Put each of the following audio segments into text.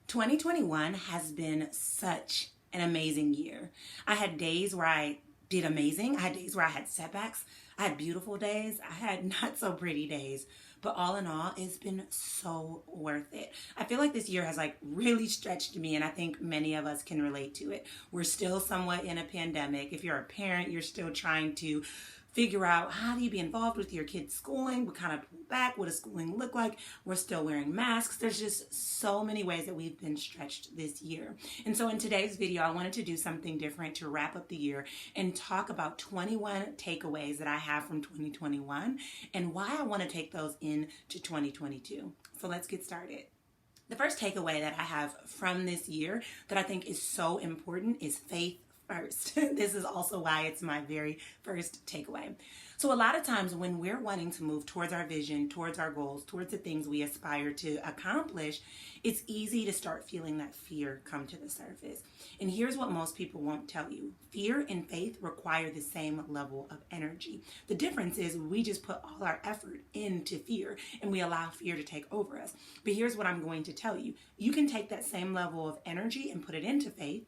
2021 has been such an amazing year. I had days where I did amazing. I had days where I had setbacks. I had beautiful days. I had not so pretty days. But all in all, it's been so worth it. I feel like this year has really stretched me, and I think many of us can relate to it. We're still somewhat in a pandemic. If you're a parent, you're still trying to figure out how do you be involved with your kids' schooling, what kind of pull back, what does schooling look like. We're still wearing masks. There's just so many ways that we've been stretched this year. And so in today's video, I wanted to do something different to wrap up the year and talk about 21 takeaways that I have from 2021 and why I want to take those into 2022. So let's get started. The first takeaway that I have from this year that I think is so important is faith first. This is also why it's my very first takeaway. So a lot of times when we're wanting to move towards our vision, towards our goals, towards the things we aspire to accomplish, it's easy to start feeling that fear come to the surface. And here's what most people won't tell you. Fear and faith require the same level of energy. The difference is we just put all our effort into fear and we allow fear to take over us. But here's what I'm going to tell you. You can take that same level of energy and put it into faith.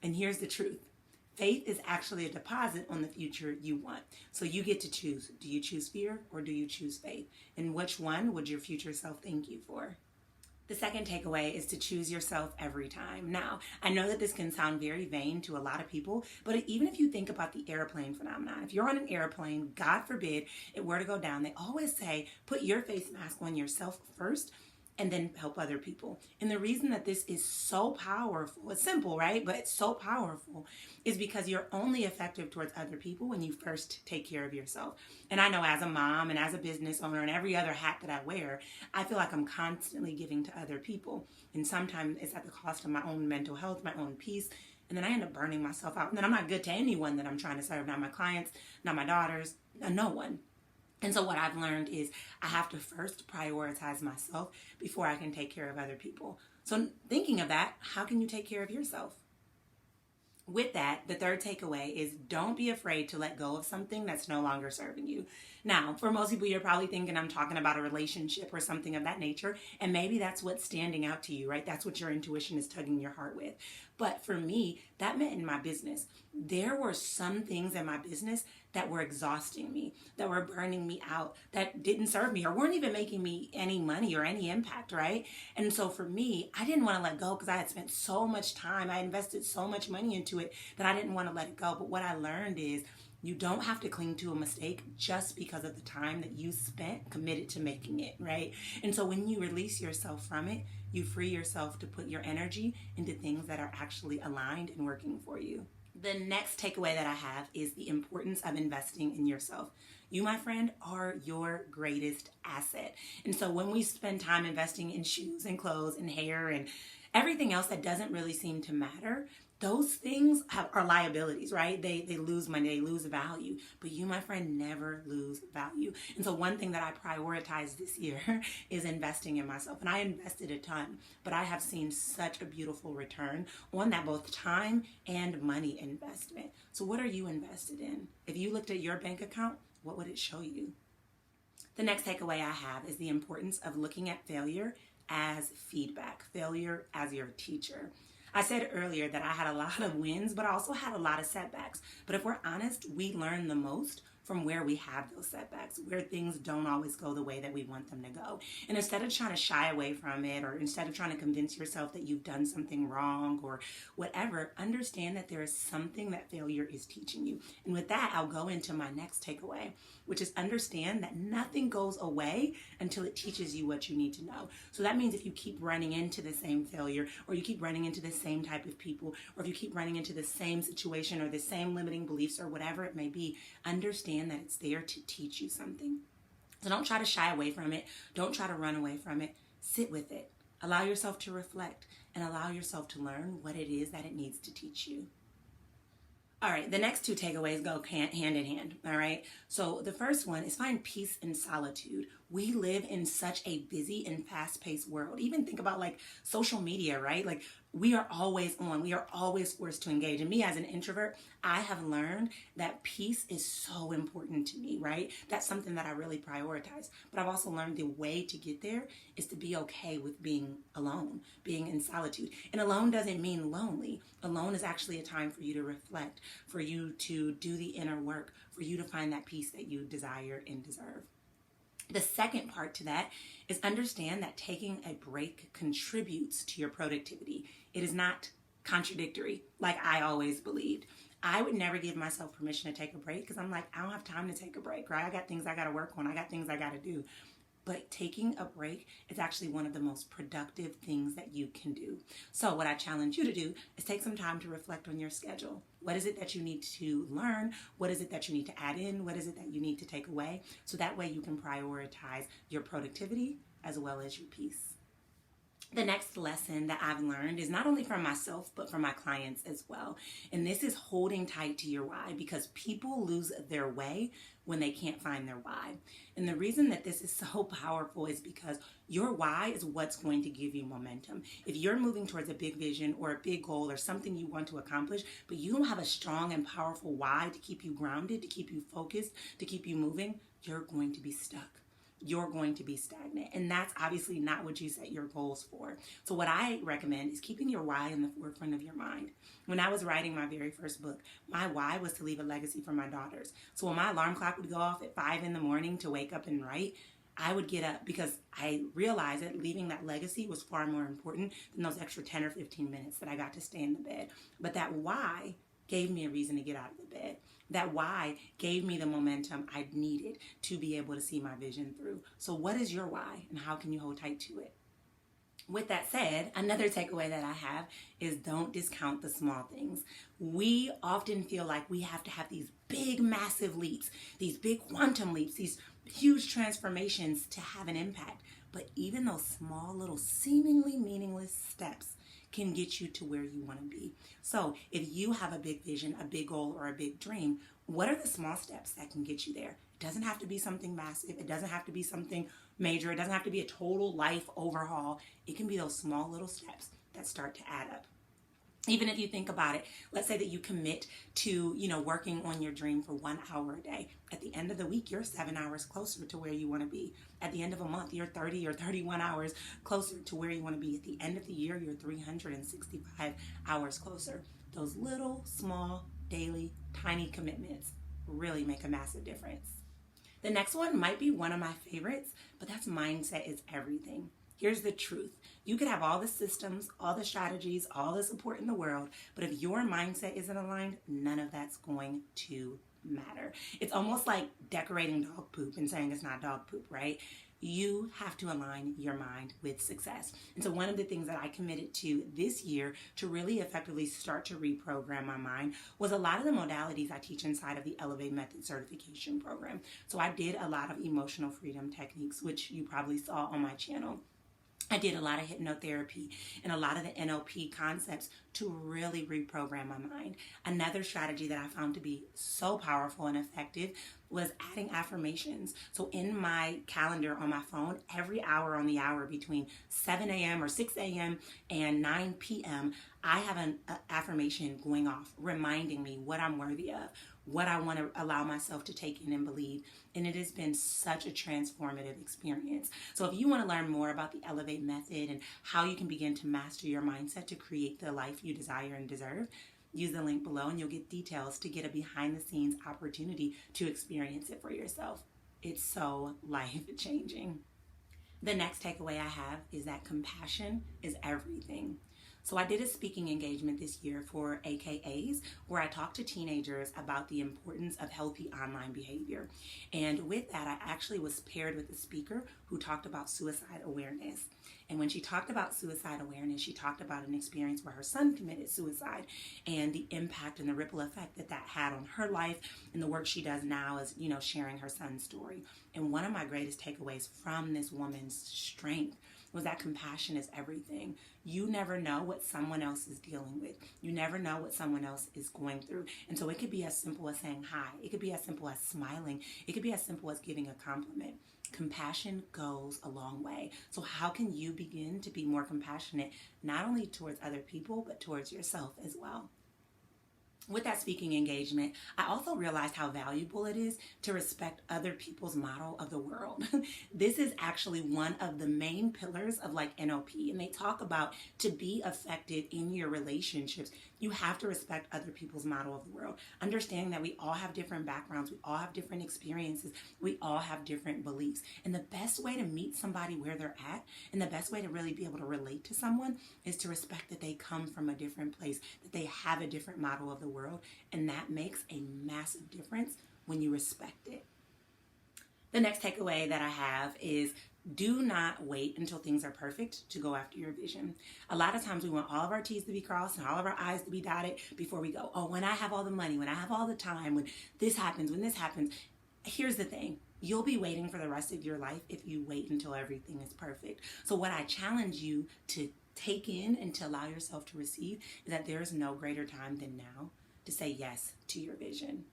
And here's the truth. Faith is actually a deposit on the future you want. So you get to choose. Do you choose fear or do you choose faith? And which one would your future self thank you for? The second takeaway is to choose yourself every time. Now, I know that this can sound very vain to a lot of people, but even if you think about the airplane phenomenon, if you're on an airplane, God forbid it were to go down, they always say, put your face mask on yourself first and then help other people. And the reason that this is so powerful, it's simple, right? But it's so powerful is because you're only effective towards other people when you first take care of yourself. And I know as a mom and as a business owner and every other hat that I wear, I feel like I'm constantly giving to other people. And sometimes it's at the cost of my own mental health, my own peace. And then I end up burning myself out. And then I'm not good to anyone that I'm trying to serve, not my clients, not my daughters, no one. And so what I've learned is I have to first prioritize myself before I can take care of other people. So thinking of that, how can you take care of yourself? With that, the third takeaway is don't be afraid to let go of something that's no longer serving you. Now, for most people, you're probably thinking I'm talking about a relationship or something of that nature, and maybe that's what's standing out to you, right? That's what your intuition is tugging your heart with. But for me, that meant in my business. There were some things in my business that were exhausting me, that were burning me out, that didn't serve me or weren't even making me any money or any impact, right? And so for me, I didn't want to let go because I had spent so much time, I invested so much money into it that I didn't want to let it go. But what I learned is you don't have to cling to a mistake just because of the time that you spent committed to making it, right? And so when you release yourself from it, you free yourself to put your energy into things that are actually aligned and working for you. The next takeaway that I have is the importance of investing in yourself. You, my friend, are your greatest asset. And so when we spend time investing in shoes and clothes and hair and everything else that doesn't really seem to matter, those things are liabilities, right? They lose money, they lose value. But you, my friend, never lose value. And so one thing that I prioritized this year is investing in myself. And I invested a ton, but I have seen such a beautiful return on that both time and money investment. So what are you invested in? If you looked at your bank account, what would it show you? The next takeaway I have is the importance of looking at failure as feedback, failure as your teacher. I said earlier that I had a lot of wins, but I also had a lot of setbacks. But if we're honest, we learn the most from where we have those setbacks, where things don't always go the way that we want them to go. And instead of trying to shy away from it, or instead of trying to convince yourself that you've done something wrong or whatever, understand that there is something that failure is teaching you. And with that, I'll go into my next takeaway, which is understand that nothing goes away until it teaches you what you need to know. So that means if you keep running into the same failure, or you keep running into the same type of people, or if you keep running into the same situation or the same limiting beliefs or whatever it may be, understand that it's there to teach you something. So don't try to shy away from it. Don't try to run away from it. Sit with it. Allow yourself to reflect and allow yourself to learn what it is that it needs to teach you. All right, the next two takeaways go hand in hand, all right? So the first one is find peace in solitude. we live in such a busy and fast-paced world. Even think about like social media, right? Like we are always on, we are always forced to engage. And me as an introvert, I have learned that peace is so important to me, right? That's something that I really prioritize. But I've also learned the way to get there is to be okay with being alone, being in solitude. And alone doesn't mean lonely. Alone is actually a time for you to reflect, for you to do the inner work, for you to find that peace that you desire and deserve. The second part to that is understand that taking a break contributes to your productivity. It is not contradictory, like I always believed. I would never give myself permission to take a break because I'm like, I don't have time to take a break, right? I got things I got to work on. I got things I got to do. But taking a break is actually one of the most productive things that you can do. So what I challenge you to do is take some time to reflect on your schedule. What is it that you need to learn? What is it that you need to add in? What is it that you need to take away? So that way you can prioritize your productivity as well as your peace. The next lesson that I've learned is not only from myself, but from my clients as well. And this is holding tight to your why, because people lose their way when they can't find their why. And the reason that this is so powerful is because your why is what's going to give you momentum. If you're moving towards a big vision or a big goal or something you want to accomplish, but you don't have a strong and powerful why to keep you grounded, to keep you focused, to keep you moving, you're going to be stuck. You're going to be stagnant. And that's obviously not what you set your goals for. So what I recommend is keeping your why in the forefront of your mind. When I was writing my very first book, my why was to leave a legacy for my daughters. So when my alarm clock would go off at 5 a.m. to wake up and write, I would get up because I realized that leaving that legacy was far more important than those extra 10 or 15 minutes that I got to stay in the bed. But that why gave me a reason to get out of the bed. That why gave me the momentum I needed to be able to see my vision through. So what is your why and how can you hold tight to it? With that said, another takeaway that I have is don't discount the small things. We often feel like we have to have these big, massive leaps, these big quantum leaps, these huge transformations to have an impact. But even those small, little, seemingly meaningless steps can get you to where you want to be. So if you have a big vision, a big goal, or a big dream, what are the small steps that can get you there? It doesn't have to be something massive. It doesn't have to be something major. It doesn't have to be a total life overhaul. It can be those small little steps that start to add up. Even if you think about it, let's say that you commit to, working on your dream for 1 hour a day. At the end of the week, you're 7 hours closer to where you want to be. At the end of a month, you're 30 or 31 hours closer to where you want to be. At the end of the year, you're 365 hours closer. Those little, small, daily, tiny commitments really make a massive difference. The next one might be one of my favorites, but that's mindset is everything. Here's the truth. You could have all the systems, all the strategies, all the support in the world, but if your mindset isn't aligned, none of that's going to matter. It's almost like decorating dog poop and saying it's not dog poop, right? You have to align your mind with success. And so one of the things that I committed to this year to really effectively start to reprogram my mind was a lot of the modalities I teach inside of the Elevate Method certification program. So I did a lot of emotional freedom techniques, which you probably saw on my channel. I did a lot of hypnotherapy and a lot of the NLP concepts to really reprogram my mind. Another strategy that I found to be so powerful and effective was adding affirmations. So in my calendar on my phone, every hour on the hour between 7 a.m. or 6 a.m. and 9 p.m., I have an affirmation going off, reminding me what I'm worthy of, what I want to allow myself to take in and believe. And it has been such a transformative experience. So if you want to learn more about the Elevate Method and how you can begin to master your mindset to create the life you desire and deserve, use the link below and you'll get details to get a behind the scenes opportunity to experience it for yourself. It's so life-changing. The next takeaway I have is that compassion is everything. So I did a speaking engagement this year for AKAs where I talked to teenagers about the importance of healthy online behavior. And with that, I actually was paired with a speaker who talked about suicide awareness. And when she talked about suicide awareness, she talked about an experience where her son committed suicide and the impact and the ripple effect that that had on her life and the work she does now is, sharing her son's story. And one of my greatest takeaways from this woman's strength was that compassion is everything. You never know what someone else is dealing with. You never know what someone else is going through. And so it could be as simple as saying hi. It could be as simple as smiling. It could be as simple as giving a compliment. Compassion goes a long way. So how can you begin to be more compassionate, not only towards other people, but towards yourself as well? With that speaking engagement, I also realized how valuable it is to respect other people's model of the world. This is actually one of the main pillars of like NLP, and they talk about to be effective in your relationships, you have to respect other people's model of the world. Understanding that we all have different backgrounds, we all have different experiences, we all have different beliefs. And the best way to meet somebody where they're at, and the best way to really be able to relate to someone is to respect that they come from a different place, that they have a different model of the world. And that makes a massive difference when you respect it. The next takeaway that I have is do not wait until things are perfect to go after your vision. A lot of times we want all of our T's to be crossed and all of our I's to be dotted before we go. Oh, when I have all the money, when I have all the time, when this happens, when this happens. Here's the thing. You'll be waiting for the rest of your life if you wait until everything is perfect. So what I challenge you to take in and to allow yourself to receive is that there is no greater time than now to say yes to your vision.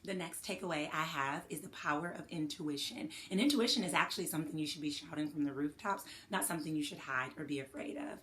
The next takeaway I have is the power of intuition. And intuition is actually something you should be shouting from the rooftops, not something you should hide or be afraid of.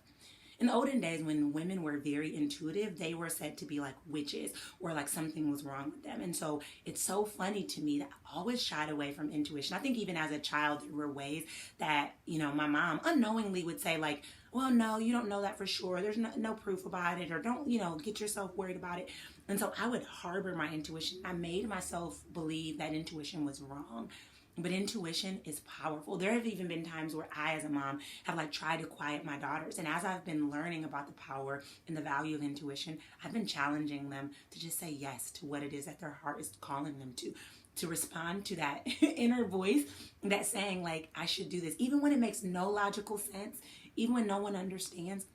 In the olden days, when women were very intuitive, they were said to be like witches or like something was wrong with them. And so it's so funny to me that I always shied away from intuition. I think even as a child, there were ways that, my mom unknowingly would say like, well, no, you don't know that for sure. There's no proof about it, or don't, get yourself worried about it. And so I would harbor my intuition. I made myself believe that intuition was wrong. But intuition is powerful. There have even been times where I, as a mom, have tried to quiet my daughters. And as I've been learning about the power and the value of intuition, I've been challenging them to just say yes to what it is that their heart is calling them to respond to that inner voice that's saying like, I should do this. Even when it makes no logical sense, even when no one understands,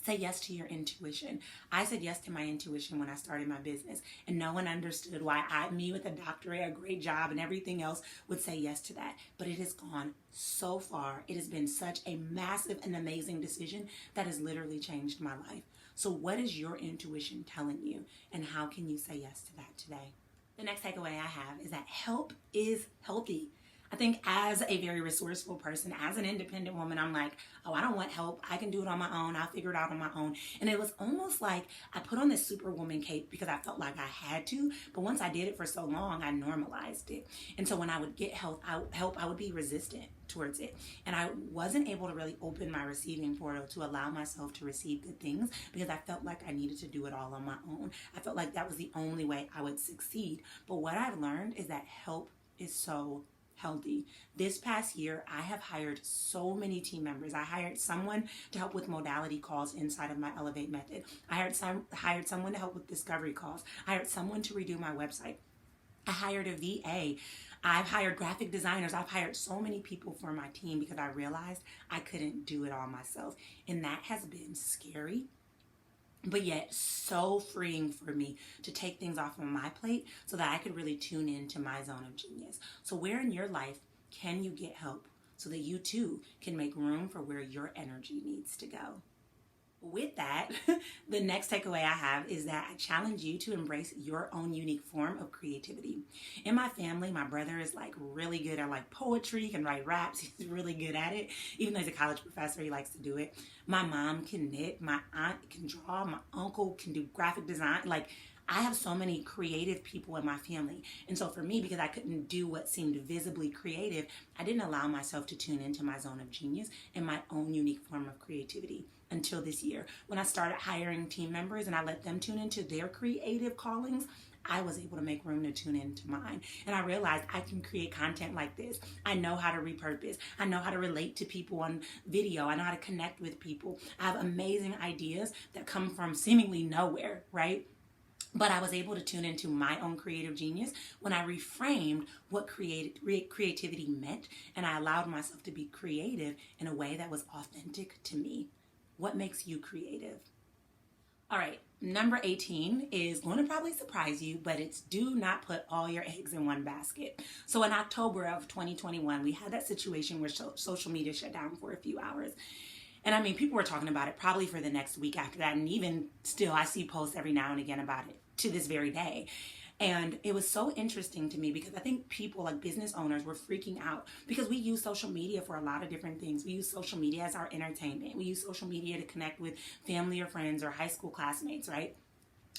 say yes to your intuition. I said yes to my intuition when I started my business, and no one understood why me with a doctorate, a great job, and everything else would say yes to that. But it has gone so far. It has been such a massive and amazing decision that has literally changed my life. So what is your intuition telling you, and how can you say yes to that today? The next takeaway I have is that help is healthy. I think as a very resourceful person, as an independent woman, I'm like, oh, I don't want help. I can do it on my own. I'll figure it out on my own. And it was almost like I put on this superwoman cape because I felt like I had to. But once I did it for so long, I normalized it. And so when I would get help, I would be resistant towards it. And I wasn't able to really open my receiving portal to allow myself to receive good things because I felt like I needed to do it all on my own. I felt like that was the only way I would succeed. But what I've learned is that help is so healthy. This past year, I have hired so many team members. I hired someone to help with modality calls inside of my Elevate method. I hired someone to help with discovery calls. I hired someone to redo my website. I hired a VA. I've hired graphic designers. I've hired so many people for my team because I realized I couldn't do it all myself. And that has been scary, but yet so freeing for me to take things off of my plate so that I could really tune into my zone of genius. So where in your life can you get help so that you too can make room for where your energy needs to go? With that, the next takeaway I have is that I challenge you to embrace your own unique form of creativity. In my family, my brother is really good at poetry, can write raps. He's really good at it. Even though he's a college professor, he likes to do it. My mom can knit. My aunt can draw. My uncle can do graphic design. I have so many creative people in my family. And so for me, because I couldn't do what seemed visibly creative, I didn't allow myself to tune into my zone of genius and my own unique form of creativity until this year. When I started hiring team members and I let them tune into their creative callings, I was able to make room to tune into mine. And I realized I can create content like this. I know how to repurpose. I know how to relate to people on video. I know how to connect with people. I have amazing ideas that come from seemingly nowhere, right? But I was able to tune into my own creative genius when I reframed what creativity meant, and I allowed myself to be creative in a way that was authentic to me. What makes you creative? All right, number 18 is going to probably surprise you, but it's do not put all your eggs in one basket. So in October of 2021, we had that situation where social media shut down for a few hours. And people were talking about it probably for the next week after that. And even still, I see posts every now and again about it to this very day. And it was so interesting to me because I think people like business owners were freaking out because we use social media for a lot of different things. We use social media as our entertainment. We use social media to connect with family or friends or high school classmates, right?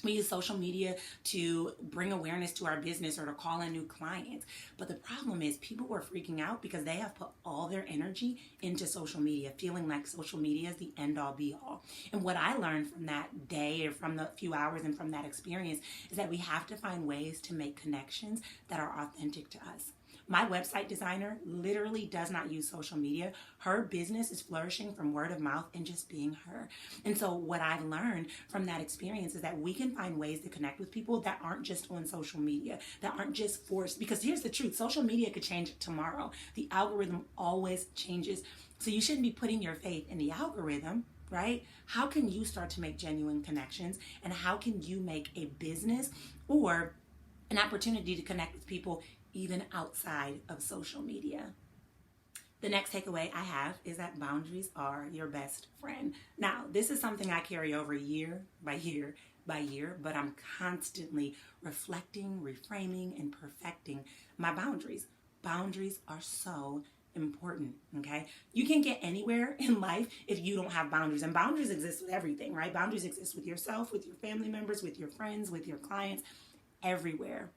We use social media to bring awareness to our business or to call in new clients. But the problem is people were freaking out because they have put all their energy into social media, feeling like social media is the end all be all. And what I learned from that day or from the few hours and from that experience is that we have to find ways to make connections that are authentic to us. My website designer literally does not use social media. Her business is flourishing from word of mouth and just being her. And so what I've learned from that experience is that we can find ways to connect with people that aren't just on social media, that aren't just forced. Because here's the truth, social media could change tomorrow. The algorithm always changes. So you shouldn't be putting your faith in the algorithm, right? How can you start to make genuine connections? And how can you make a business or an opportunity to connect with people even outside of social media? The next takeaway I have is that boundaries are your best friend. Now, this is something I carry over year by year by year, but I'm constantly reflecting, reframing, and perfecting my boundaries. Boundaries are so important, okay? You can't get anywhere in life if you don't have boundaries. And boundaries exist with everything, right? Boundaries exist with yourself, with your family members, with your friends, with your clients, everywhere.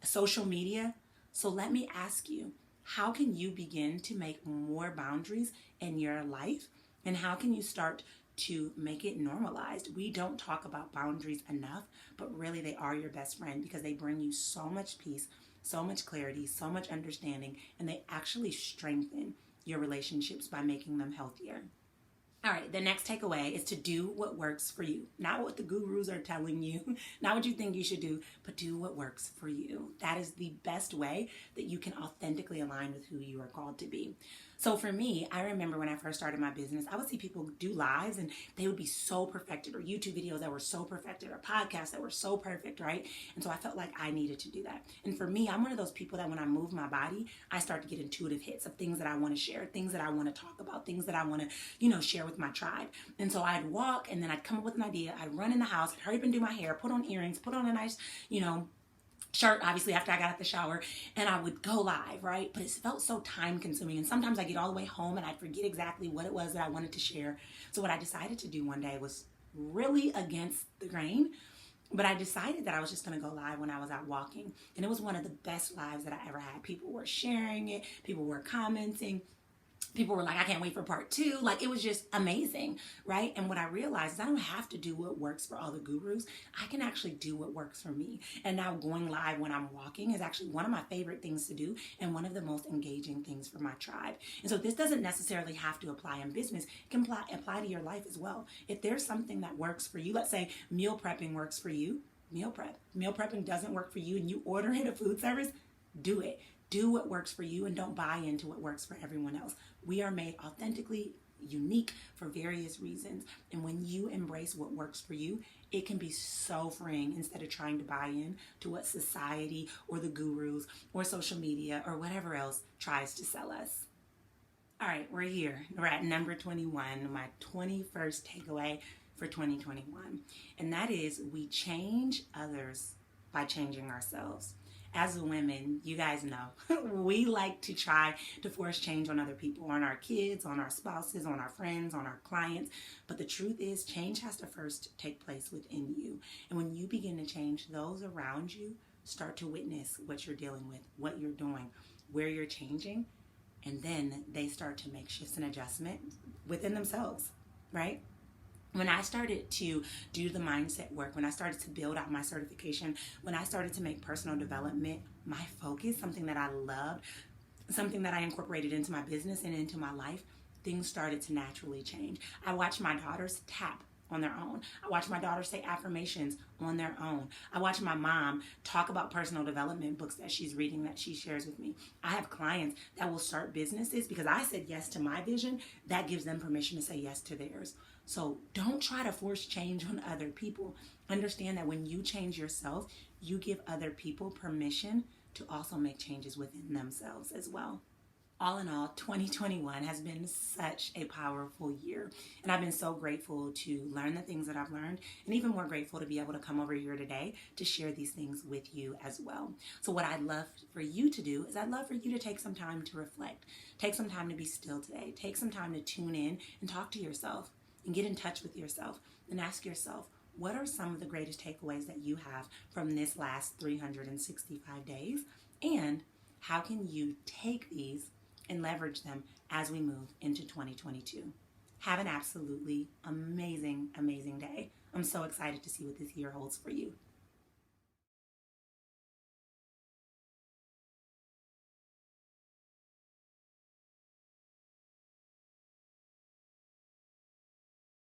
Social media. So let me ask you, how can you begin to make more boundaries in your life? And how can you start to make it normalized? We don't talk about boundaries enough, but really they are your best friend because they bring you so much peace, so much clarity, so much understanding, and they actually strengthen your relationships by making them healthier. All right, the next takeaway is to do what works for you. Not what the gurus are telling you, not what you think you should do, but do what works for you. That is the best way that you can authentically align with who you are called to be. So for me, I remember when I first started my business, I would see people do lives and they would be so perfected, or YouTube videos that were so perfected, or podcasts that were so perfect, right? And so I felt like I needed to do that. And for me, I'm one of those people that when I move my body, I start to get intuitive hits of things that I want to share, things that I want to talk about, things that I want to, share with my tribe. And so I'd walk and then I'd come up with an idea. I'd run in the house, I'd hurry up and do my hair, put on earrings, put on a nice, shirt, obviously, after I got out the shower, and I would go live, right? But it felt so time consuming. And sometimes I get all the way home and I'd forget exactly what it was that I wanted to share. So what I decided to do one day was really against the grain, but I decided that I was just going to go live when I was out walking. And it was one of the best lives that I ever had. People were sharing it. People were commenting. People were like, I can't wait for part 2. Like, it was just amazing, right? And what I realized is I don't have to do what works for all the gurus. I can actually do what works for me. And now going live when I'm walking is actually one of my favorite things to do and one of the most engaging things for my tribe. And so this doesn't necessarily have to apply in business. It can apply to your life as well. If there's something that works for you, let's say meal prepping works for you, meal prep. Meal prepping doesn't work for you and you order in a food service, do it. Do what works for you and don't buy into what works for everyone else. We are made authentically unique for various reasons. And when you embrace what works for you, it can be so freeing instead of trying to buy in to what society or the gurus or social media or whatever else tries to sell us. All right, we're here. We're at number 21, my 21st takeaway for 2021. And that is we change others by changing ourselves. As women, you guys know, we like to try to force change on other people, on our kids, on our spouses, on our friends, on our clients. But the truth is, change has to first take place within you. And when you begin to change, those around you start to witness what you're dealing with, what you're doing, where you're changing. And then they start to make shifts and adjustments within themselves, right? When I started to do the mindset work, when I started to build out my certification, when I started to make personal development my focus, something that I loved, something that I incorporated into my business and into my life, things started to naturally change. I watched my daughters tap on their own. I watched my daughters say affirmations on their own. I watched my mom talk about personal development books that she's reading that she shares with me. I have clients that will start businesses because I said yes to my vision. That gives them permission to say yes to theirs. So don't try to force change on other people. Understand that when you change yourself, you give other people permission to also make changes within themselves as well. All in all, 2021 has been such a powerful year. And I've been so grateful to learn the things that I've learned, and even more grateful to be able to come over here today to share these things with you as well. So what I'd love for you to do is I'd love for you to take some time to reflect. Take some time to be still today. Take some time to tune in and talk to yourself and get in touch with yourself and ask yourself, what are some of the greatest takeaways that you have from this last 365 days? And how can you take these and leverage them as we move into 2022? Have an absolutely amazing, amazing day. I'm so excited to see what this year holds for you.